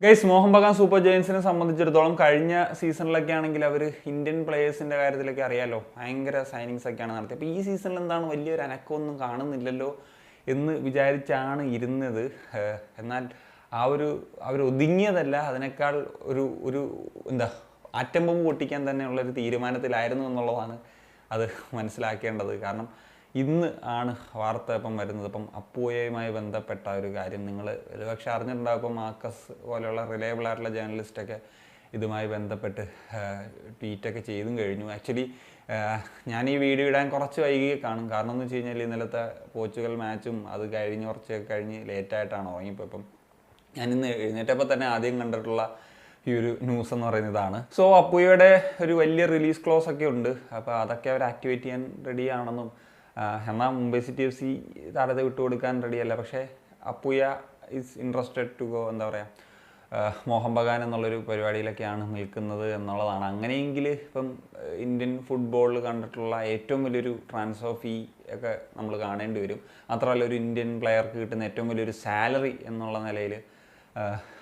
Guys, Mohan Bagan super ജയൻസിനെ സംബന്ധിച്ചിടത്തോളം കഴിഞ്ഞ സീസണിലൊക്കെ ആണെങ്കിൽ അവർ ഇന്ത്യൻ പ്ലേയേഴ്സിൻ്റെ കാര്യത്തിലൊക്കെ അറിയാമല്ലോ, ഭയങ്കര സൈനിങ്സ് ഒക്കെയാണ് നടത്തിയത്. അപ്പോൾ ഈ സീസണിൽ എന്താണ് വലിയൊരു അനക്കമൊന്നും കാണുന്നില്ലല്ലോ എന്ന് വിചാരിച്ചാണ് ഇരുന്നത്. എന്നാൽ അവർ ഒതുങ്ങിയതല്ല, അതിനേക്കാൾ ഒരു ഒരു എന്താ ആറ്റം ബോംബ് പൊട്ടിക്കാൻ തന്നെയുള്ളൊരു തീരുമാനത്തിലായിരുന്നു എന്നുള്ളതാണ് അത് മനസ്സിലാക്കേണ്ടത്. കാരണം ഇന്ന് ആണ് വാർത്ത ഇപ്പം വരുന്നത്. ഇപ്പം അപ്പൂയയുമായി ബന്ധപ്പെട്ട ഒരു കാര്യം നിങ്ങൾ ഒരുപക്ഷെ അറിഞ്ഞിട്ടുണ്ടാകും. ഇപ്പം മാർക്കസ് പോലെയുള്ള റിലയബിൾ ആയിട്ടുള്ള ജേർണലിസ്റ്റൊക്കെ ഇതുമായി ബന്ധപ്പെട്ട് ട്വീറ്റൊക്കെ ചെയ്തും കഴിഞ്ഞു. ആക്ച്വലി ഞാൻ ഈ വീഡിയോ ഇടാൻ കുറച്ച് വൈകി കാണും. കാരണം എന്ന് വെച്ച് കഴിഞ്ഞാൽ ഇന്നലത്തെ പോർച്ചുഗൽ മാച്ചും അത് കുറച്ചൊക്കെ കഴിഞ്ഞ് ലേറ്റായിട്ടാണ് ഉറങ്ങിപ്പോൾ. ഇപ്പം ഞാനിന്ന് എഴുന്നേറ്റപ്പോൾ തന്നെ ആദ്യം കണ്ടിട്ടുള്ള ഈ ഒരു ന്യൂസ് എന്ന് പറയുന്നത് ഇതാണ്. സോ അപ്പൂയയുടെ ഒരു വലിയ റിലീസ് ക്ലോസ് ഒക്കെ ഉണ്ട്. അപ്പോൾ അതൊക്കെ അവർ ആക്ടിവേറ്റ് ചെയ്യാൻ റെഡിയാണെന്നും, എന്നാൽ മുംബൈ സിറ്റി FC താരത്തെ വിട്ടുകൊടുക്കാൻ റെഡിയല്ല. പക്ഷേ അപ്പൂയ ഈസ് ഇൻട്രസ്റ്റഡ് ടു ഗോ, എന്താ പറയുക, മോഹൻ ബഗാൻ എന്നുള്ളൊരു പരിപാടിയിലൊക്കെയാണ് നിൽക്കുന്നത് എന്നുള്ളതാണ്. അങ്ങനെയെങ്കിൽ ഇപ്പം ഇന്ത്യൻ ഫുട്ബോളിൽ കണ്ടിട്ടുള്ള ഏറ്റവും വലിയൊരു ട്രാൻസ്ഫർ ഫീ ഒക്കെ നമ്മൾ കാണേണ്ടി വരും. മാത്രമല്ല ഒരു ഇന്ത്യൻ പ്ലെയർക്ക് കിട്ടുന്ന ഏറ്റവും വലിയൊരു സാലറി എന്നുള്ള നിലയിൽ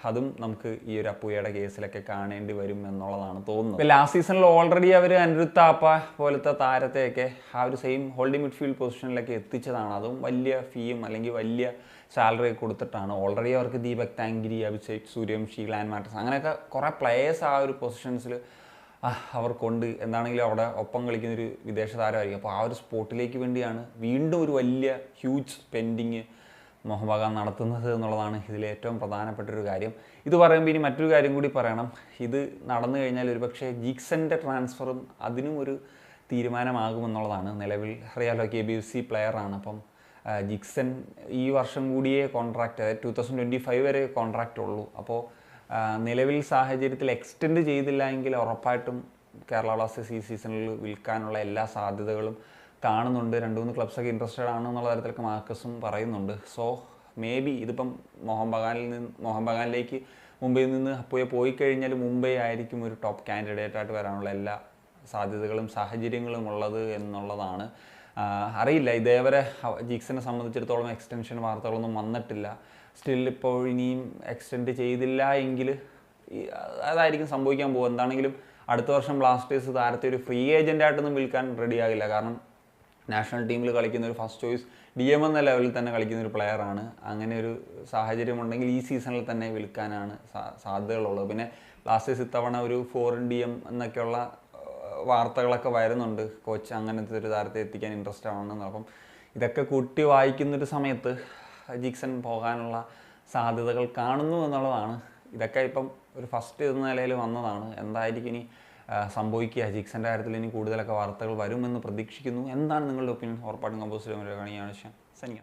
അതും നമുക്ക് ഈ ഒരു അപ്പൂയയുടെ കേസിലൊക്കെ കാണേണ്ടി വരും എന്നുള്ളതാണ് തോന്നുന്നത്. ഇപ്പോൾ ലാസ്റ്റ് സീസണിൽ ഓൾറെഡി അവർ അനിരുദ്ധ് താപ്പ പോലത്തെ താരത്തെയൊക്കെ ആ ഒരു സെയിം ഹോൾഡിംഗ് മിഡ്ഫീൽഡ് പൊസിഷനിലൊക്കെ എത്തിച്ചതാണ്. അതും വലിയ ഫീയും അല്ലെങ്കിൽ വലിയ സാലറി കൊടുത്തിട്ടാണ്. ഓൾറെഡി അവർക്ക് ദീപക് താങ്കിരി, അഭിഷേക് സൂര്യവംശി, ഗ്ലാൻ മാറ്റസ് അങ്ങനെയൊക്കെ കുറേ പ്ലേയേഴ്സ് ആ ഒരു പൊസിഷൻസിൽ അവർക്കുണ്ട്. എന്താണെങ്കിലും അവിടെ ഒപ്പം കളിക്കുന്നൊരു വിദേശ താരമായിരിക്കും. അപ്പോൾ ആ ഒരു സ്പോട്ടിലേക്ക് വേണ്ടിയാണ് വീണ്ടും ഒരു വലിയ ഹ്യൂജ് സ്പെൻഡിങ് മോഹൻ ബഗാൻ നടത്തുന്നത് എന്നുള്ളതാണ് ഇതിലെ ഏറ്റവും പ്രധാനപ്പെട്ടൊരു കാര്യം. ഇത് പറയുമ്പോൾ ഇനി മറ്റൊരു കാര്യം കൂടി പറയണം. ഇത് നടന്നു കഴിഞ്ഞാൽ ഒരുപക്ഷെ ജിക്സന്റെ ട്രാൻസ്ഫറും അതിനും ഒരു തീരുമാനമാകുമെന്നുള്ളതാണ്. നിലവിൽ അറിയാലോ KBFC പ്ലെയറാണ്. അപ്പം ജിക്സൺ ഈ വർഷം കൂടിയേ കോൺട്രാക്റ്റ്, അതായത് 2025 വരെ കോൺട്രാക്റ്റ് ഉള്ളൂ. അപ്പോൾ നിലവിൽ സാഹചര്യത്തിൽ എക്സ്റ്റെൻഡ് ചെയ്തില്ല എങ്കിൽ ഉറപ്പായിട്ടും കേരള ബ്ലാസ്റ്റേഴ്സ് ഈ സീസണിൽ വിൽക്കാനുള്ള എല്ലാ സാധ്യതകളും കാണുന്നുണ്ട്. 2-3 ക്ലബ്സൊക്കെ ഇൻട്രസ്റ്റഡ് ആണെന്നുള്ള തരത്തിലൊക്കെ മാർക്കസും പറയുന്നുണ്ട്. സോ മേ ബി ഇതിപ്പം മോഹൻ ബഗാനിലേക്ക് മുംബൈയിൽ നിന്ന് അപ്പൂയ പോയി കഴിഞ്ഞാൽ മുംബൈ ആയിരിക്കും ഒരു ടോപ്പ് കാൻഡിഡേറ്റ് ആയിട്ട് വരാനുള്ള എല്ലാ സാധ്യതകളും സാഹചര്യങ്ങളും ഉള്ളത് എന്നുള്ളതാണ്. അറിയില്ല, ഇതേവരെ ജിക്സിനെ സംബന്ധിച്ചിടത്തോളം എക്സ്റ്റൻഷൻ വാർത്തകളൊന്നും വന്നിട്ടില്ല. സ്റ്റിൽ ഇപ്പോൾ ഇനിയും എക്സ്റ്റെൻഡ് ചെയ്തില്ല എങ്കിൽ അതായിരിക്കും സംഭവിക്കാൻ പോകും. എന്താണെങ്കിലും അടുത്ത വർഷം ബ്ലാസ്റ്റേഴ്സ് താരത്തെ ഒരു ഫ്രീ ഏജൻ്റായിട്ടൊന്നും വിൽക്കാൻ റെഡിയാകില്ല. കാരണം നാഷണൽ ടീമിൽ കളിക്കുന്ന ഒരു ഫസ്റ്റ് ചോയ്സ് DM എന്ന ലെവലിൽ തന്നെ കളിക്കുന്ന ഒരു പ്ലെയറാണ്. അങ്ങനെ ഒരു സാഹചര്യം ഉണ്ടെങ്കിൽ ഈ സീസണിൽ തന്നെ വിൽക്കാനാണ് സാധ്യതകളുള്ളത്. പിന്നെ ബ്ലാസ്റ്റേഴ്സ് ഇത്തവണ ഒരു ഫോറിൻ DM എന്നൊക്കെയുള്ള വാർത്തകളൊക്കെ വരുന്നുണ്ട്. കോച്ച് അങ്ങനത്തെ ഒരു താരത്തെ എത്തിക്കാൻ ഇൻട്രസ്റ്റ് ആണെന്ന്. അപ്പം ഇതൊക്കെ കൂട്ടി വായിക്കുന്നൊരു സമയത്ത് ജിക്സൺ പോകാനുള്ള സാധ്യതകൾ കാണുന്നു എന്നുള്ളതാണ്. ഇതൊക്കെ ഇപ്പം ഒരു ഫസ്റ്റ് എന്ന നിലയിൽ വന്നതാണ്. എന്തായിരിക്കും ഇനി സംഭവിക്കുക? ജിക്സന്റെ കാര്യത്തിൽ ഇനി കൂടുതലൊക്കെ വാർത്തകൾ വരുമെന്ന് പ്രതീക്ഷിക്കുന്നു. എന്താണ് നിങ്ങളുടെ ഒപ്പീനിയൻ? ഉറപ്പായിട്ടും കമ്പോസ് ചെയ്യുക. സനിയ.